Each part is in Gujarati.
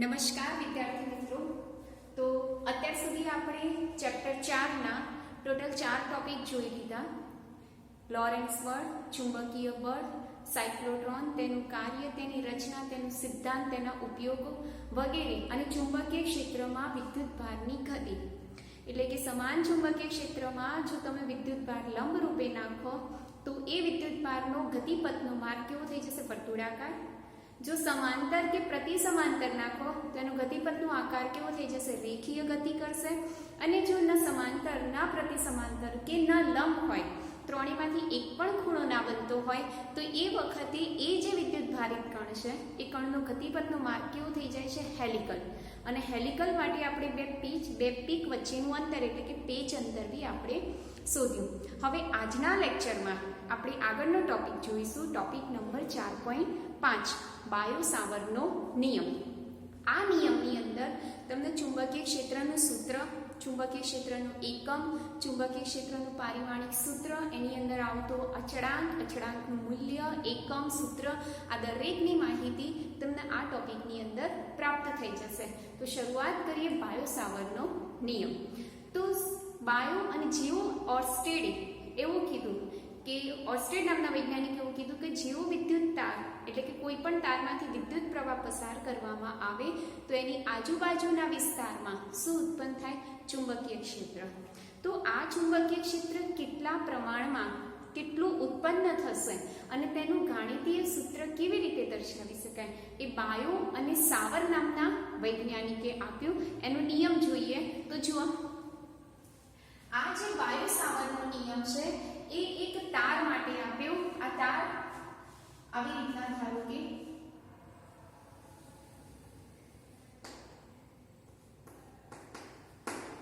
નમસ્કાર વિદ્યાર્થી મિત્રો. તો અત્યાર સુધી આપણે ચેપ્ટર 4 ના ટોટલ 4 ટોપિક જોઈ લીધા. લોરેન્ટ્ઝ બળ, ચુંબકીય બળ, સાયક્લોટ્રોન, તેનું કાર્ય, તેની રચના, તેનો સિદ્ધાંત, તેના ઉપયોગો વગેરે અને ચુંબકીય ક્ષેત્રમાં વિદ્યુતભારની ગતિ. એટલે કે સમાન ચુંબકીય ક્ષેત્રમાં જો તમે વિદ્યુતભાર લંબ રૂપે નાખો તો એ વિદ્યુતભારનો ગતિપથનો માર્ગ કેવો થઈ જશે? વર્તુળાકાર. જો સમાંતર કે પ્રતિ સમાંતર નાખો તો એનો ગતિપથનો આકાર કેવો થઈ જશે? રેખીય ગતિ કરશે. અને જો ન સમાંતર ના પ્રતિ સમાંતર કે ન લંબ હોય, ત્રણેયમાંથી એક પણ ખૂણો ના બનતો હોય તો એ વખતે એ જે વિદ્યુતભારિત કણ છે એ કણનો ગતિપથનો માર્ગ કેવો થઈ જાય છે? હેલિકલ. અને હેલિકલ માટે આપણે બે પીક વચ્ચેનું અંતર એટલે કે પેચ અંતર બી આપણે શોધ્યું. હવે આજના લેક્ચરમાં આપણે આગળનો ટોપિક જોઈશું, ટોપિક નંબર 4.5, બાયો સાવરનો નિયમ. આ નિયમની અંદર તમને ચુંબકીય ક્ષેત્રનું સૂત્ર, ચુંબકીય ક્ષેત્રનું એકમ, ચુંબકીય ક્ષેત્રનું પારિમાણિક સૂત્ર, એની અંદર આવતો અચળાંક, અચળાંકનું મૂલ્ય, એકમ, સૂત્ર, આ દરેકની માહિતી તમને આ ટોપિકની અંદર પ્રાપ્ત થઈ જશે. તો શરૂઆત કરીએ બાયો સાવરનો નિયમ. તો બાયો અને જેવો ઓર્સ્ટેડે એવું કીધું કે ઓર્સ્ટેડ નામના વૈજ્ઞાનિકે એવું કીધું કે જેવો વિદ્યુત તાર એટલે કે કોઈ પણ તારમાંથી વિદ્યુત પ્રવાહ પસાર કરવામાં આવે તો એની આજુબાજુના વિસ્તારમાં શું ઉત્પન્ન થાય? ચુંબકીય ક્ષેત્ર. તો આ ચુંબકીય ક્ષેત્ર કેટલા પ્રમાણમાં કેટલું ઉત્પન્ન થશે અને તેનું ગાણિતીય સૂત્ર કેવી રીતે દર્શાવી શકાય એ બાયો અને સાવર નામના વૈજ્ઞાનિકે આપ્યું. એનો નિયમ જોઈએ તો જુઓ, આ જે બાયો સાવરનો નિયમ છે એ એક તાર માટે આપ્યો. આ તાર આવી રીતના ધારો કે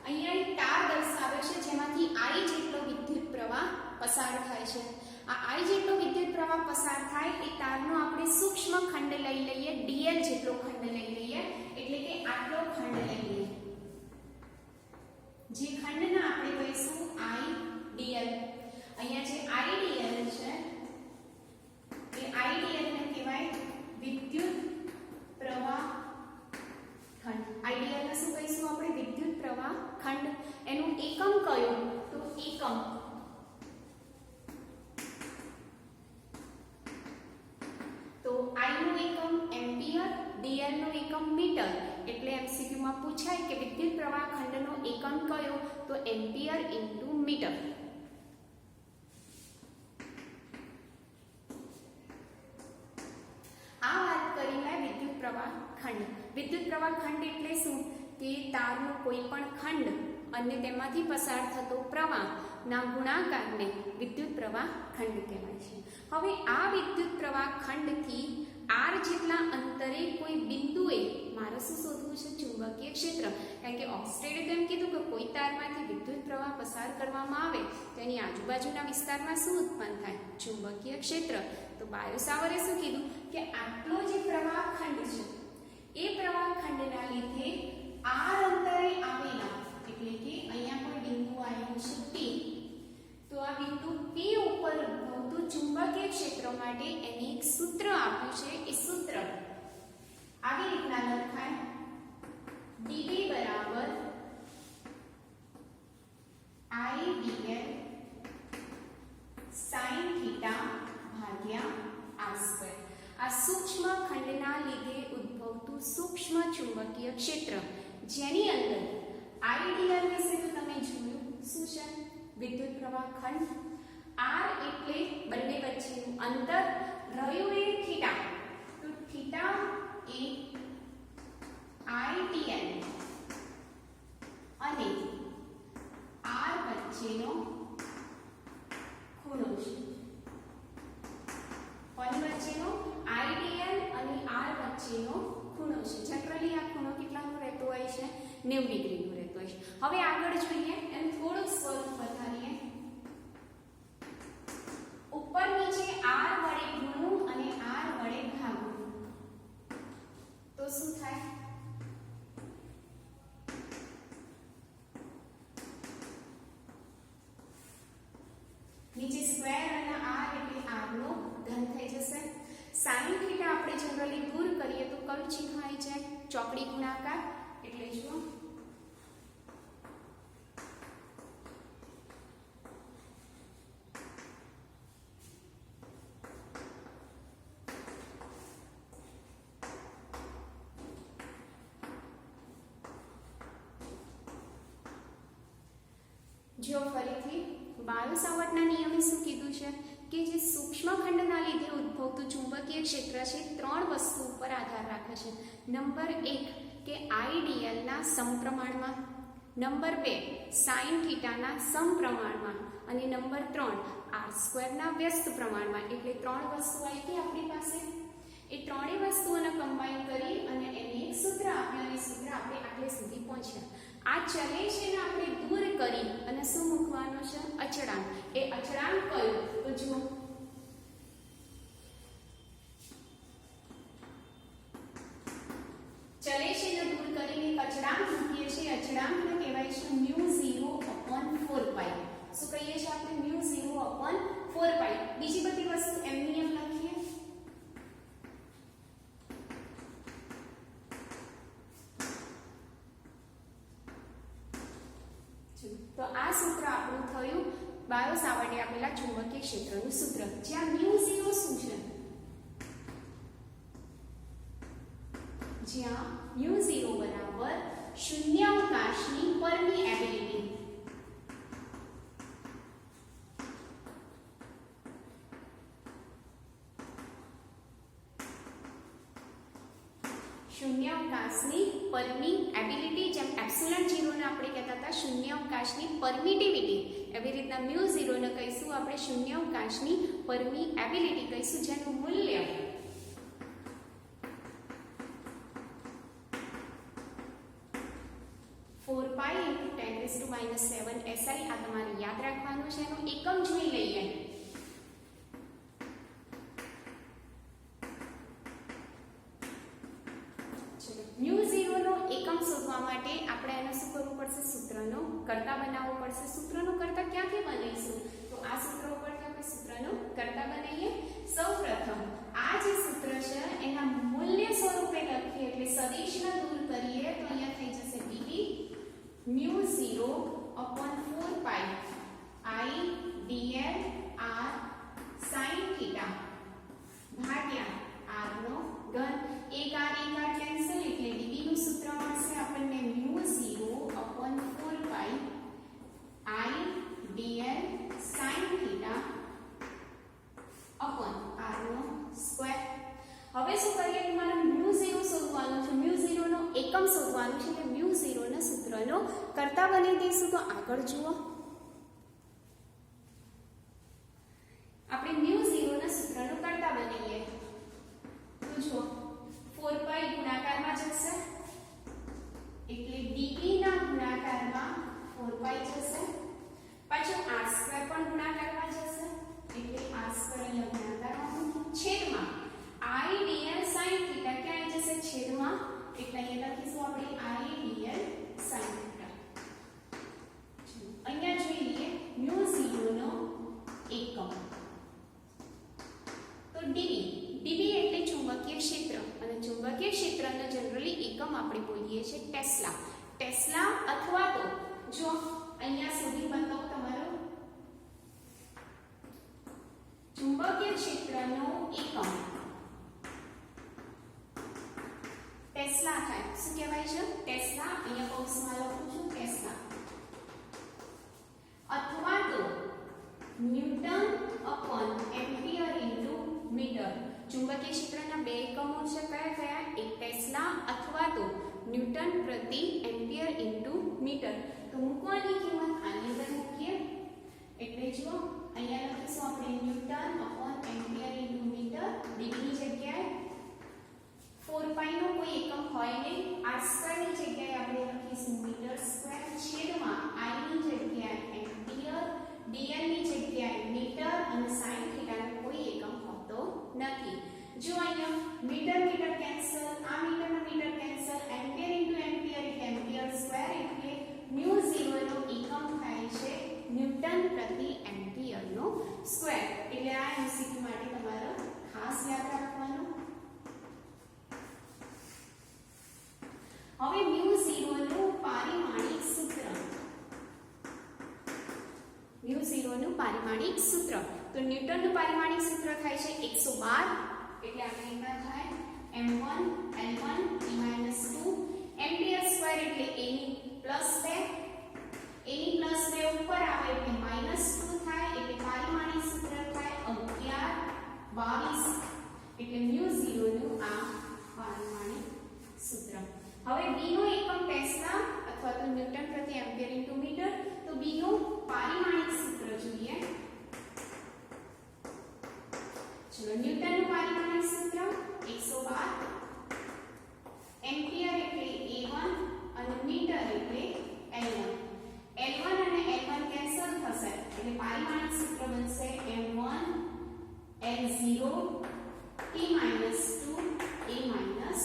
અહીંયા એક તાર દર્શાવે છે જેમાંથી I જેટલો વિદ્યુત પ્રવાહ પસાર થાય છે. આ I જેટલો વિદ્યુત પ્રવાહ પસાર થાય એ તારનો આપણે સૂક્ષ્મ ખંડ લઈ લઈએ, dl જેટલો ખંડ લઈ લઈએ, એટલે કે આટલો ખંડ લઈ લઈએ. જે ખંડના આપણે કહીશું IDL. અહીંયા જે IDL છે એ IDL ને કહેવાય વિદ્યુત પ્રવાહ ખંડ. IDL ને શું કહીશું આપણે? વિદ્યુત પ્રવાહ ખંડ. એનું એકમ કયો? તો એકમ. તો I નું એકમ એમ્પિયર, dl નું એકમ મીટર. એટલે MCQ માં પૂછાય કે વિદ્યુત પ્રવાહ ખંડનો એકમ કયો? તો એમ્પિયર ઇન્ટુ મીટર. આ વાત કરી લે વિદ્યુત પ્રવાહ ખંડ. વિદ્યુત પ્રવાહ ખંડ એટલે શું? કે તારનો કોઈ પણ ખંડ અને તેમાંથી પસાર થતો પ્રવાહના ગુણાકારને વિદ્યુત પ્રવાહ ખંડ કહેવાય છે. હવે આ વિદ્યુત પ્રવાહ ખંડથી r જેટલા અંતરે કોઈ બિંદુએ મારે શું શોધવું છે? ચુંબકીય ક્ષેત્ર. કારણ કે ઓર્સ્ટેડે તેમ કીધું કે કોઈ તારમાંથી વિદ્યુત પ્રવાહ પસાર કરવામાં આવે તો એની આજુબાજુના વિસ્તારમાં શું ઉત્પન્ન થાય? ચુંબકીય ક્ષેત્ર. તો બાયો સાવરે શું કીધું કે આટલો જે પ્રવાહ ખંડ છે એ પ્રવાહ ખંડના લીધે r અંતરે આવેલા એટલે કે અહીંયા કોઈ બિંદુ આવેલું છે P, તો આ બિંદુ P ઉપર ઉદ્ભવતું ચુંબકીય ક્ષેત્ર માટે એને એક સૂત્ર આપ્યું છે. એ સૂત્ર આવી રીતના લખાય: dB બરાબર IDL sin થીટા ભાગ્યા r સ્ક્વેર. આ સૂક્ષ્મ ખંડના લીધે ઉદ્ભવતું સૂક્ષ્મ ચુંબકીય ક્ષેત્ર જેની અંદર IDL વિશે તો તમે જોયું શું છે? વિદ્યુત પ્રવાહ ખંડ. r એટલે બંને વચ્ચેનું અંતર, રહ્યું એ થીટા. તો થીટા એ IDL અને r વચ્ચેનો ખૂણો છે. કોની વચ્ચેનો? IDL અને r વચ્ચેનો ખૂણો છે. જનરલી આ ખૂણો કેટલાનો રહેતો હોય છે? 90 ડિગ્રીનો રહેતો હોય છે. હવે આગળ જોઈએ, એનું થોડું સ્વરૂપ વધારીએ. ઉપર નીચે r વડે ગુણવું અને r વડે ભાગવું તો શું થાય? નીચે સ્ક્વેર અને r એટલે r નો ઘન થઈ જશે. sin થીટા આપણે જનરલી દૂર કરીએ તો કયું ચિહ્ન આવી જાય? ચોકડી ગુણાકાર. એટલે જુઓ જો ફરીથી બાયો-સાવર્ટના નિયમે શું કીધું છે કે જે સૂક્ષ્મ ખંડના લીધે ઉદ્ભવતું ચુંબકીય ક્ષેત્ર છે 3 વસ્તુ ઉપર આધાર રાખે છે. નંબર 1 કે IDL ના સમપ્રમાણમાં, નંબર 2 sin થીટાના સમપ્રમાણમાં અને નંબર 3 r² ના વ્યસ્ત પ્રમાણમાં. એટલે 3 વસ્તુ આવી ગઈ આપણી પાસે. એ ત્રણેય વસ્તુઓને કમ્બાઈન કરી અને એને એક સૂત્ર આપ્યું અને સૂત્ર આપણે આટલે સુધી પહોંચ્યા. આ ચલે છે ને આપણે દૂર કરી અને શું મૂકવાનો છે? અચળાંક. એ અચળાંક કયો? તો જુઓ ચલે છે ને દૂર કરીને એક અચળાંક મૂકીએ છીએ. અચળાંકને કહેવાય છે μ0/4π. શું કહીએ છીએ આપણે? μ0/4π. બીજી બધી વસ્તુ એમની એમ લખીએ. તો આ સૂત્ર આપણું થયું બાયો-સાવર્ટે આપેલા ચુંબકીય ક્ષેત્રનું સૂત્ર. જ્યાં μ0 શું છે? જ્યાં μ0 બરાબર શૂન્યાવકાશની પરમિએબિલિટી. શૂન્યાવકાશની પરમિએબિલિટી, જેમ એપ્સિલન 0 ને આપણે કહેતા હતા શૂન્યાવકાશની પરમિટિવિટી, એવી રીતના μ0 ને કહીશું આપણે શૂન્યાવકાશની પરમિએબિલિટી કહીશું, જેનું મૂલ્ય 4π × 10⁻⁷ SI. આ તમારે યાદ રાખવાનું છે. એનું એકમ જોઈ લઈએ. μ0 નો એકમ શોધવા માટે આપણે એને શું કરવું પડશે? સૂત્રનો કર્તા બનાવવો પડશે. સૂત્રનો કર્તા ક્યાંથી બનાવીશું? તો આ સૂત્ર ઉપરથી આપણે સૂત્રનો કર્તા બનાવીએ. સૌપ્રથમ આ જે સૂત્ર છે એના મૂલ્ય સ્વરૂપે લખીએ. એટલે સદિશને દૂર કરીએ તો અહીંયા થઈ જશે dv μ0/4π IDL r sin θ ભાગ્યા r નો ઘન. એક r કેન્સલ એટલે dv નું સૂત્ર મળશે આપણને μ0/4π IDL sin θ r નો સ્ક્વેર. હવે શું કરીએ? તમારે μ0 શોધવાનું છે. μ0 નો એકમ શોધવાનું છે. એટલે μ0 ના સૂત્રનો કર્તા બની દઈશું. તો આગળ જુઓ આપણે μ0 ના સૂત્રનો કર્તા બનાવીએ. તો જુઓ 4π ગુણાકારમાં જશે એટલે dv ના ગુણાકારમાં 4π જશે. પાછું r² પણ ગુણાકારમાં જશે એટલે r² અહીંયા ગુણાકારમાં છેદમાં IDL sin θ ક્યાં જશે? છેદમાં. એટલે અહીંયા લખીશું આપણે IDL sin θ. અહીંયા જોઈ લઈએ μ0 નો એકમ. તો dv એટલે ચુંબકીય ક્ષેત્ર અને ચુંબકીય ક્ષેત્રનો જનરલી એકમ આપણે બોલીએ છીએ ટેસ્લા. ટેસ્લા અથવા તો જો અહીંયા સુધી બતાવો તમારો ચુંબકીય ક્ષેત્રનો એકમ ટેસ્લા થાય. શું કહેવાય છે? ટેસ્લા. અહીંયા કૌંસમાં લખું છું ટેસ્લા. અથવા તો ન્યૂટન/એમ્પિયર × મીટર. ચુંબકીય ક્ષેત્રના બે એકમો છે. કયા કયા? એક ટેસ્લા અથવા તો ન્યૂટન પ્રતિ એમ્પિયર × મીટર. તો મૂકવાની કિંમત આની અંદર મૂકીએ. એટલે જો અહીંયા લખીશું આપણે ન્યૂટન/એમ્પિયર × મીટર. dv ની જગ્યાએ 4π નો કોઈ એકમ હોય નહીં. r² ની જગ્યાએ આપણે લખીશું મીટર સ્ક્વેર છેદમાં I ની જગ્યાએ એમ્પિયર, dl ની જગ્યાએ મીટર અને sin θ નો કોઈ એકમ હોતો નથી. જો અહીંયા મીટર કેન્સલ, આ મીટર કેન્સલ, એમ્પિયર × એમ્પિયર એટલે એમ્પિયર સ્ક્વેર એટલે μ0 નો એકમ થાય છે ન્યૂટન પ્રતિ એમ્પિયર નો સ્ક્વેર. એટલે આ MCQ માટે તમારે ખાસ યાદ રાખવાનું. પારિમાણિક સૂત્ર. તો ન્યૂટનનું પારિમાણિક સૂત્ર થાય છે 112, એટલે આપણે એમાં થાય m1 l1 e-2 ampere square એટલે a ની +2, a ની +2 ઉપર આવે એટલે -2 થાય, એટલે પારિમાણિક સૂત્ર થાય 11 22, એટલે μ0 નું આ પારિમાણિક સૂત્ર. હવે b નો એકમ ટેસ્લા અથવા તો ન્યૂટન પ્રતિ એમ્પિયર ઇન્ટુ મીટર. તો b નું પારિમાણિક સૂત્ર જોઈએ. ચલો ન્યૂટનનું પારિમાણિક સૂત્ર 112, એમ્પિયર એટલે a1 અને મીટર એટલે l1. l1 અને l1 કેન્સલ થશે એટલે પારિમાણિક સૂત્ર બનશે m1 l0 t-2 a-1,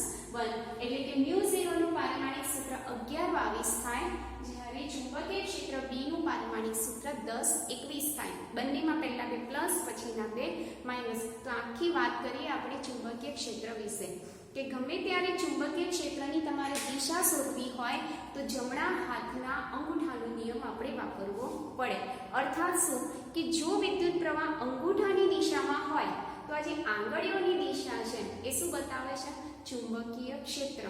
એટલે કે μ0 નું પારિમાણિક સૂત્ર 1122 થાય, જ્યારે ચુંબકીય ક્ષેત્ર B નું પારિમાણિક સૂત્ર 1021 થાય. બંનેમાં પહેલા બે પ્લસ પછીના બે માઈનસ. તો આખી વાત કરીએ આપણે ચુંબકીય ક્ષેત્ર વિશે કે ગમે ત્યારે ચુંબકીય ક્ષેત્રની તમારે દિશા શોધવી હોય તો જમણા હાથના અંગૂઠાનો નિયમ આપણે વાપરવો પડે. અર્થાત શું કે જો વિદ્યુત પ્રવાહ અંગૂઠાની દિશામાં હોય તો આ જે આંગળીઓની દિશા છે એ શું બતાવે છે? ચુંબકીય ક્ષેત્ર.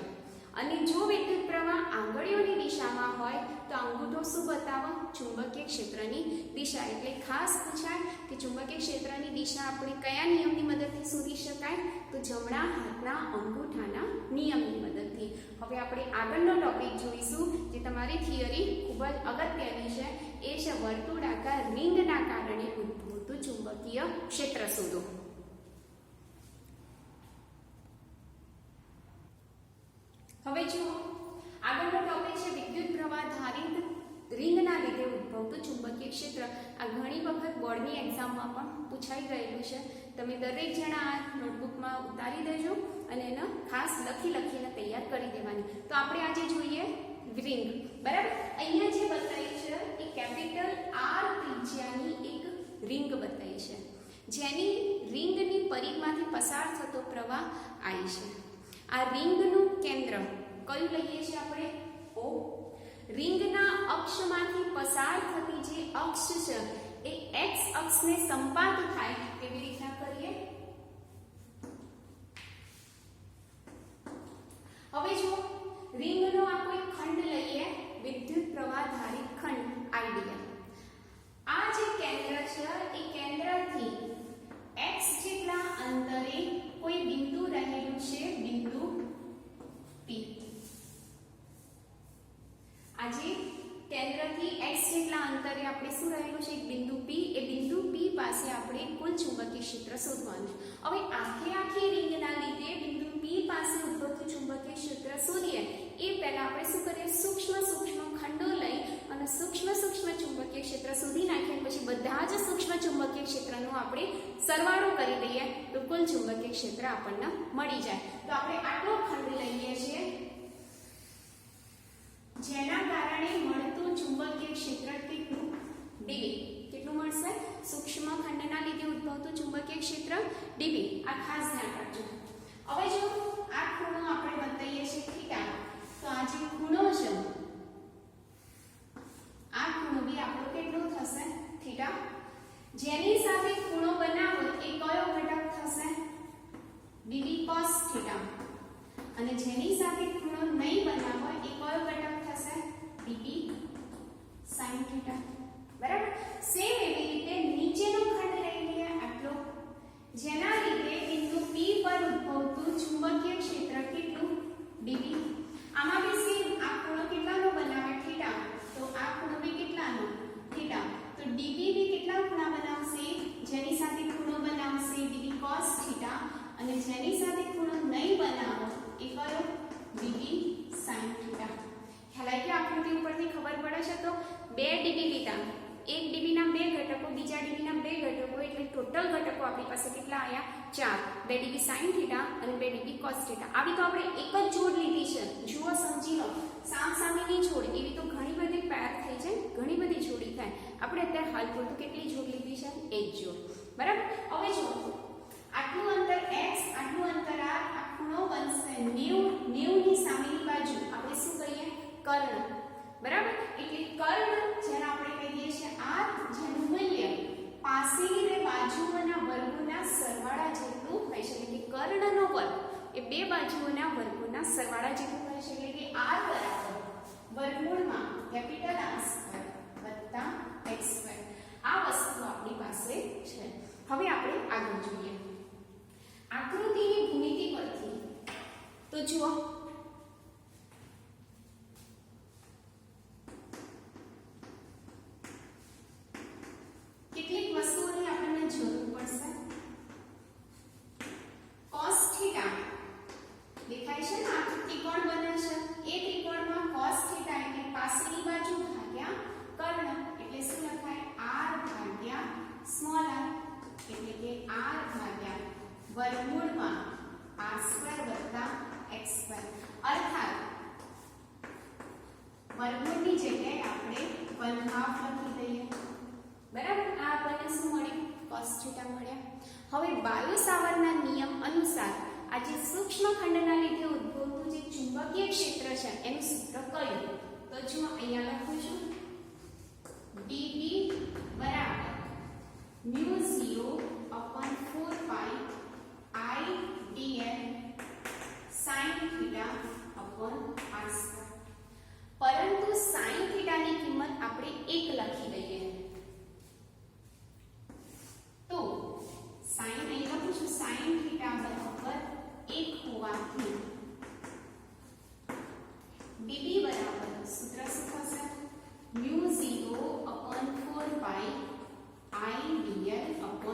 અને જો વિદ્યુત પ્રવાહ આંગળીઓની દિશામાં હોય તો અંગૂઠો શું બતાવે? ચુંબકીય ક્ષેત્રની દિશા. એટલે ખાસ પૂછાય કે ચુંબકીય ક્ષેત્રની દિશા આપણે કયા નિયમની મદદથી શોધી શકાય? તો જમણા હાથના અંગૂઠાના નિયમની મદદથી. હવે આપણે આગળનો ટોપિક જોઈશું જે તમારી થિયરી ખૂબ જ અગત્યની છે, એ છે વર્તુળાકાર રિંગના કારણે ઉદ્ભવતું ચુંબકીય ક્ષેત્ર શોધો. હવે જુઓ આગળનો ટોપિક છે વિદ્યુત પ્રવાહ ધારિત રિંગના લીધે ઉદ્ભવતું ચુંબકીય ક્ષેત્ર. આ ઘણી વખત બોર્ડની એક્ઝામમાં પણ પૂછાઈ ગયેલું છે. તમે દરેક જણા આ નોટબુકમાં ઉતારી દેજો અને એને ખાસ લખીને તૈયાર કરી દેવાની. તો આપણે આજે જોઈએ રિંગ. બરાબર, અહીંયા જે બતાવી છે એ કેપિટલ R ત્રિજ્યાની એક રિંગ બતાવી છે, જેની રિંગની પરિઘમાંથી પસાર થતો પ્રવાહ I છે. આ રિંગનું કેન્દ્ર કયું લઈએ છીએ આપણે? O. રિંગના અક્ષમાંથી પસાર થતી જે અક્ષ છે એ x અક્ષને સંપાત થાય કેવી રીતના કરીએ? હવે જો રિંગનો આ કોઈ ખંડ લઈએ, વિદ્યુત પ્રવાહ ધારિત ખંડ આઈડિયલ. આ જે કેન્દ્ર છે એ કેન્દ્રથી x જેટલા અંતરે કોઈ બિંદુ રહેલું છે, બિંદુ P. આજે કેન્દ્રથી x જેટલા અંતરે આપણે શું રહેલું છે? એક બિંદુ P. એ બિંદુ P પાસે આપણે કુલ ચુંબકીય ક્ષેત્ર શોધવાનું છે. હવે આખી રિંગના લીધે બિંદુ P પાસે ઉદ્ભવતું ચુંબકીય ક્ષેત્ર શોધીએ એ પહેલા આપણે શું કરીએ? સૂક્ષ્મ ખંડો લઈ અને સૂક્ષ્મ ચુંબકીય ક્ષેત્ર શોધી નાખીએ. પછી બધા જ સૂક્ષ્મ ચુંબકીય ક્ષેત્રનો આપણે સરવાળો કરી દઈએ તો કુલ ચુંબકીય ક્ષેત્ર આપણને મળી જાય. તો આપણે આટલો ખંડ લઈએ છીએ જેના કારણે મળતું ચુંબકીય ક્ષેત્ર કેટલું? dB. કેટલું મળશે? સૂક્ષ્મ ખંડના લીધે ઉદ્ભવતું ચુંબકીય ક્ષેત્ર dB. આ ખાસ ધ્યાન રાખજો. હવે જો આ ખૂણો આપણે બતાવીએ છીએ થીટા, તો આ જે ખૂણો છે આ ખૂણો બી આપણો કેટલો થશે? થીટા. જેની સાથે ખૂણો બનાવો એ કયો ઘટક થશે? dB cos theta. અને જેની સાથે ખૂણો નહીં બનાવો એ કયો ઘટક થશે? dB sin theta. બરાબર. સેમ એવી રીતે નીચેનો ખંડ લઈ લઈએ આટલો, જેના લીધે બિંદુ P પર ઉદ્ભવતું ચુંબકીય ક્ષેત્ર કેટલું? dB. આમાં બી સેમ આ ખૂણો કેટલાનો બનાવે? થીટા. તો આ ખૂણો બી કેટલાનો? થીટા. તો dB બી કેટલા ખૂણા બનાવશે? જેની સાથે ખૂણો બનાવશે dB cos થીટા, અને જેની સાથે ખૂણો નહીં બનાવો એ કયો? dB sin theta. ખ્યાલ આવી ગયો? આકૃતિ ઉપરથી ખબર પડે છે. તો 2 dB લીધા, 1 dB ના 2 ઘટકો, બીજા dB ના 2 ઘટકો, એટલે ટોટલ ઘટકો આપણી પાસે કેટલા આવ્યા? 4. 2 dB sin થીટા અને 2 dB cos થીટા. આવી તો આપણે એક જ જોડ લીધી છે. જુઓ, સમજી લો. સામસામેની જોડ એવી તો ઘણી બધી પેર થઈ જાય, ઘણી બધી જોડી થાય. આપણે અત્યારે હાલ પૂરતું કેટલી જોડ લીધી છે? એક જોડ. બરાબર. હવે જો આટલું અંતર x, આટલું અંતર r, આ ખૂણો બનશે 90. 90 ની સામેની બાજુ આપણે શું કહીએ? કર્ણ. બરાબર. એટલે કર્ણ જેને આપણે કહીએ છીએ r, જેનું મૂલ્ય પાસેની બે બાજુઓના વર્ગોના સરવાળા જેટલું હોય છે, એટલે કે કર્ણનો વર્ગ એ બે બાજુઓના વર્ગોના સરવાળા જેટલું હોય છે, એટલે કે r બરાબર વર્ગમૂળમાં કેપિટલ R સ્ક્વેર વત્તા x સ્ક્વેર. આ વસ્તુ આપણી પાસે છે. હવે આપણે આગળ જોઈએ આકૃતિની ભૂમિતિ પરથી. તો જુઓ કેટલીક વસ્તુઓની આપણને જરૂર પડશે. cos થીટા દેખાય છે ને, આ ત્રિકોણ બને છે. એ ત્રિકોણમાં cos થીટા એટલે પાસેની બાજુ ભાગ્યા કર્ણ એટલે શું લખાય? r ભાગ્યા સ્મોલ r, એટલે કે r ભાગ્યા વર્ગમૂળમાં r સ્ક્વેર વત્તા x સ્ક્વેર. અર્થાત વર્ગમૂળની જગ્યાએ આપણે 1/2 લખી દઈએ. બરાબર. આ આપણને શું મળ્યું? cos થીટા મળ્યા. હવે બાયો-સાવર્ટના નિયમ અનુસાર આ જે સૂક્ષ્મ ખંડના લીધે ઉદ્ભવતું જે ચુંબકીય ક્ષેત્ર છે એનું સૂત્ર કયું? તો જો અહીંયા લખું છું dB બરાબર μ0/4π I dl sin θ/r². પરંતુ sin થીટાની કિંમત આપણે 1 લખી દઈએ. તો sin અહીં લખું છું sin θ બરાબર 1 હોવાથી dB બરાબર સૂત્ર શું થશે? μ0/4π I dl/r².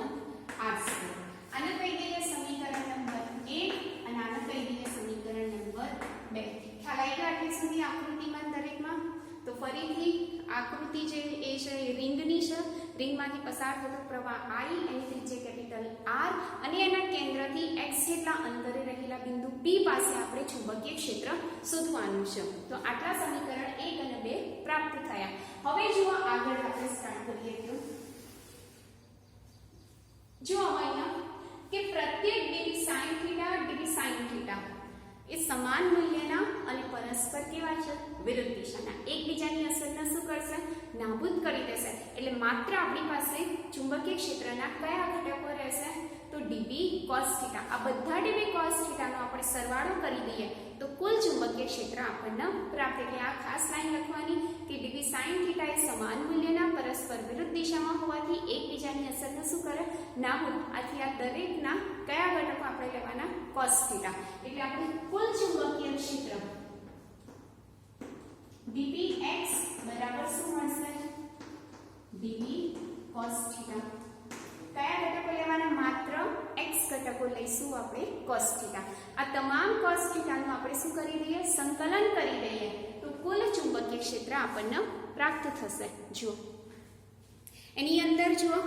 આને કહી દઈએ સમીકરણ નંબર 1 અને આને કહી દઈએ સમીકરણ નંબર 2. ખ્યાલ આવી ગયો આટલે સુધી આકૃતિમાં દરેકમાં? તો ફરીથી આકૃતિ જે એ છે એ રિંગની છે. રિંગમાંથી પસાર થતો પ્રવાહ I, એની ત્રિજ્યા કેપિટલ R અને એના કેન્દ્રથી x જેટલા અંતરે રહેલા બિંદુ P પાસે આપણે ચુંબકીય ક્ષેત્ર શોધવાનું છે. તો આટલા સમીકરણ 1 અને 2 પ્રાપ્ત થયા. હવે જુઓ આગળ આપણે સ્ટાર્ટ કરીએ. તો જો અહીંયા કે પ્રત્યેક dB sin theta dB sin theta એ સમાન મૂલ્યના અને પરસ્પર કેવા છે? વિરુદ્ધ દિશાના. એકબીજાની અસરને શું કરશે? નાબૂદ કરી દેશે. એટલે માત્ર આપણી પાસે ચુંબકીય ક્ષેત્રના કયા ઘટકો રહેશે? તો dB cos થીટા. આ બધા dB cos થીટાનો આપણે સરવાળો કરી દઈએ તો કુલ ચુંબકીય ક્ષેત્ર આપણને પ્રાપ્ત. એટલે આ ખાસ લાઈન લખવાની કે dB sin થીટા એ સમાન મૂલ્યના પરસ્પર વિરુદ્ધ દિશામાં હોવાથી એકબીજાની અસરને શું કરે? નાબૂદ. આથી આ દરેકના કયા ઘટકો આપણે લેવાના? cos theta. એટલે આપણે કુલ ચુંબકીય ક્ષેત્ર dBx બરાબર શું મળશે? dB cos theta. કયા ઘટકો લેવાના? માત્ર x ઘટકો લઈશું આપણે cos થીટા. આ તમામ cos થીટાનું આપણે શું કરી દઈએ? સંકલન કરી દઈએ તો કુલ ચુંબકીય ક્ષેત્ર આપણને પ્રાપ્ત થશે. જુઓ એની અંદર જુઓ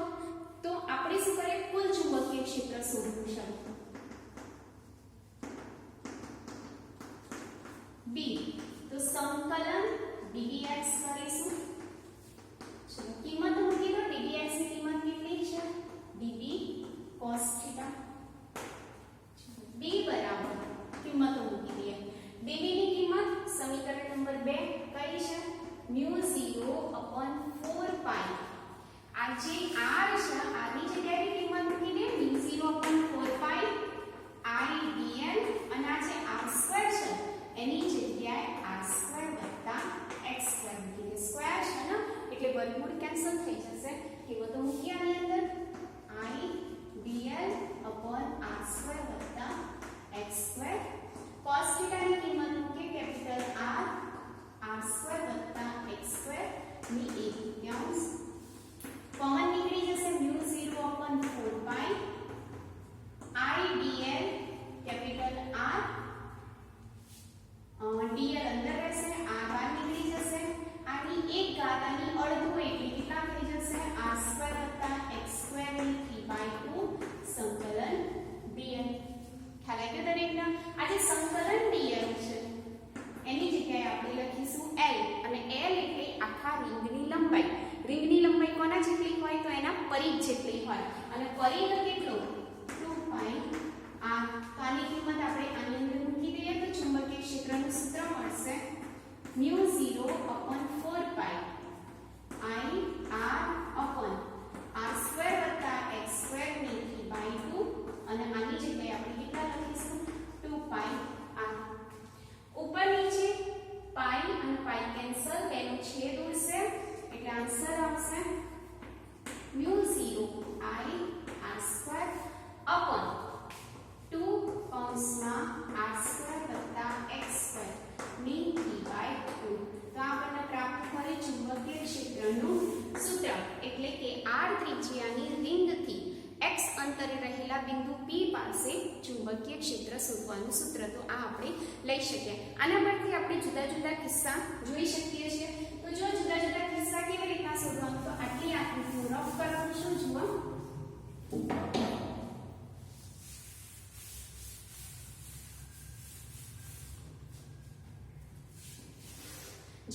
તો આપણે શું કરીએ? કુલ ચુંબકીય ક્ષેત્ર શોધવું છે. B તો સંકલન dBx કરીશું. ચલો કિંમત મૂકી દો. dBx ની કિંમત કેટલી છે? dB cos theta. B બરાબર કિંમત મૂકી દઈએ. dB ની કિંમત સમીકરણ નંબર 2 કઈ છે? μ0/4π. આ જે r છે આની જગ્યાએ કિંમત મૂકી દે μ0/4π I dl અને આ જે r² છે એની જગ્યાએ r² વત્તા x² મૂકી દે. સ્ક્વેર છે ને એટલે વર્ગમૂળ કેન્સલ થઈ જશે. કિંમતો મૂકી આની અંદર I dl/r² વત્તા x². cos થીટાની કિંમત મૂકી કેપિટલ R r² વત્તા x² ની 1/3. કોમન નીકળી જશે μ0/4π I dl capital R dl અંદર રહેશે, r બહાર નીકળી જશે. આની 1 ઘાત આની અડધું એટલે કેટલા થઈ જશે? r² વત્તા x² ની 3/2 સંકલન dl. ખ્યાલ આવી ગયો દરેકના? આ જે સંકલન dl છે એની જગ્યાએ આપણે લખીશું L અને L એટલે આખા રિંગની લંબાઈ. રિંગની લંબાઈ કોના જેટલી હોય? તો એના પરિઘ જેટલી હોય. અને પરિઘ કેટલો? 2π r. આની કિંમત આપણે આની અંદર મૂકી દઈએ તો ચુંબકીય ક્ષેત્રનું સૂત્ર મળશે μ0/4π I r/r² પાઈ આર. ઉપર નીચે પાઈ અને પાઈ કેન્સલ, તેનો છેદ ઉડશે એટલે આન્સર આવશે મ્યુ 0 I r² અપોન 2 કૌંસમાં r² વત્તા x² ની 3/2. તો આપણને પ્રાપ્ત થયું ચુંબકીય ક્ષેત્રનું સૂત્ર, એટલે કે r ત્રિજ્યાની રિંગથી x અંતરે રહેલા બિંદુ P પાસે ચુંબકીય ક્ષેત્ર શોધવાનું સૂત્ર. તો આ આપણે લઈ શકીએ. આના પરથી આપણે જુદા જુદા કિસ્સા જોઈ શકીએ છીએ. તો જો જુદા જુદા કિસ્સા કેવી રીતના શોધવાનું, તો આટલી આકૃતિ રફ કરાવું છું. જુઓ,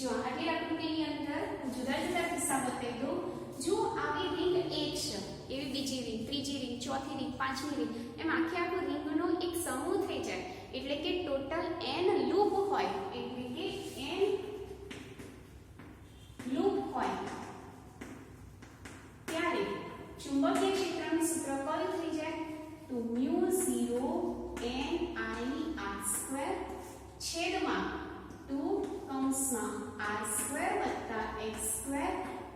જો આટલી આકૃતિની અંદર જુદા જુદા કિસ્સા બતાવી દઉં. જો આવી રિંગ એક છે, એવી બીજી રિંગ, ત્રીજી રિંગ, ચોથી રિંગ, પાંચમી રિંગ, એમ આખી આખો રિંગનો એક સમૂહ થઈ જાય, એટલે કે ટોટલ n લૂપ હોય, એટલે કે n લૂપ હોય, ત્યારે ચુંબકીય ક્ષેત્રનું સૂત્ર કયું થઈ જાય? તો મ્યુ 0 n I r² છેદમાં 2 કૌંસમાં r² વત્તા x²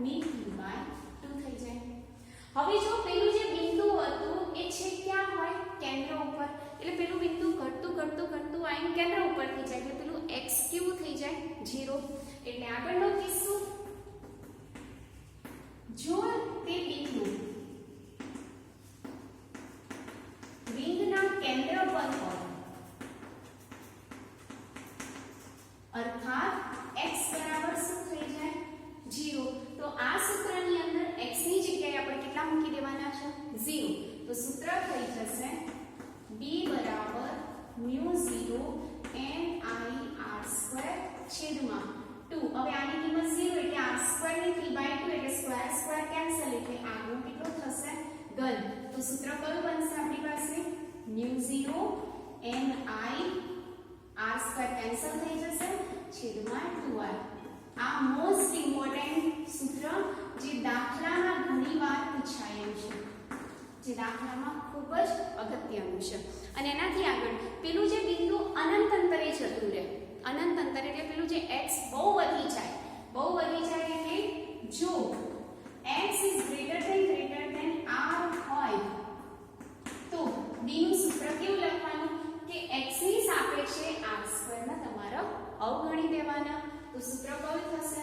ની 3/2 થઈ જાય. હવે જો પેલું જે બિંદુ હતું એ છે ક્યાં હોય? કેન્દ્ર ઉપર. એટલે પેલું બિંદુ ઘટતું ઘટતું ઘટતું આવીને કેન્દ્ર ઉપર થઈ જાય, એટલે પેલું x કેવું થઈ જાય? 0. એટલે આગળનો કિસ્સો, જો તે બિંદુ રિંગના કેન્દ્ર પર હોય, અર્થાત x બરાબર શું થઈ જાય? 0. તો આ સૂત્રની અંદર x ની જગ્યાએ આપણે કેટલા મૂકી દેવાના છે? 0. તો સૂત્ર થઈ જશે b બરાબર મ્યુ 0 n I r² છેદમાં 2. હવે આની કિંમત 0 એટલે r² ની 3/2 એટલે સ્ક્વેર સ્ક્વેર કેન્સલ, એટલે આગળ કેટલો થશે? ઘન. તો સૂત્ર કયું બનશે આપણી પાસે? Mu 0 n I r² cancel થઈ જશે છેદમાં 2r. આ મોસ્ટ ઇમ્પોર્ટન્ટ સૂત્ર જે દાખલામાં ઘણીવાર પૂછાયેલું છે, જે દાખલામાં ખૂબ જ અગત્યનું છે. અને એનાથી આગળ પેલું જે બિંદુ અનંત અંતરે જતું રહે, અનંત અંતરે એટલે પેલું જે x બહુ વધી જાય એટલે જો x is greater than r હોય તો b નું સૂત્ર કેવું લખવાનું કે x ની સાપેક્ષે r² ના તમારા અવગણી દેવાના. તો સૂત્ર કયું થશે?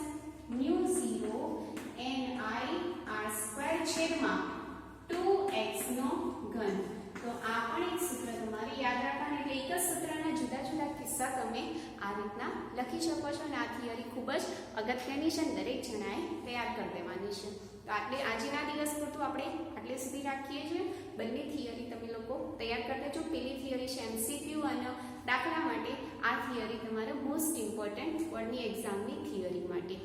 મ્યુ 0 n I r² છેદમાં 2x નો ઘન. તો આ પણ એક સૂત્ર તમારે યાદ રાખવાનું, એટલે એક જ સૂત્રના જુદા જુદા કિસ્સા તમે આ રીતના લખી શકો છો. અને આ થિયરી ખૂબ જ અગત્યની છે, દરેક જણાએ તૈયાર કરી દેવાની છે. તો આજના દિવસ પૂરતું આપણે આટલે સુધી રાખીએ છીએ. બંને થિયરી તમે લોકો તૈયાર કરી દેજો. પેલી થિયરી છે MCQ અને દાખલા માટે, આ થિયરી તમારે મોસ્ટ ઇમ્પોર્ટન્ટ બોર્ડની એક્ઝામની થિયરી માટે.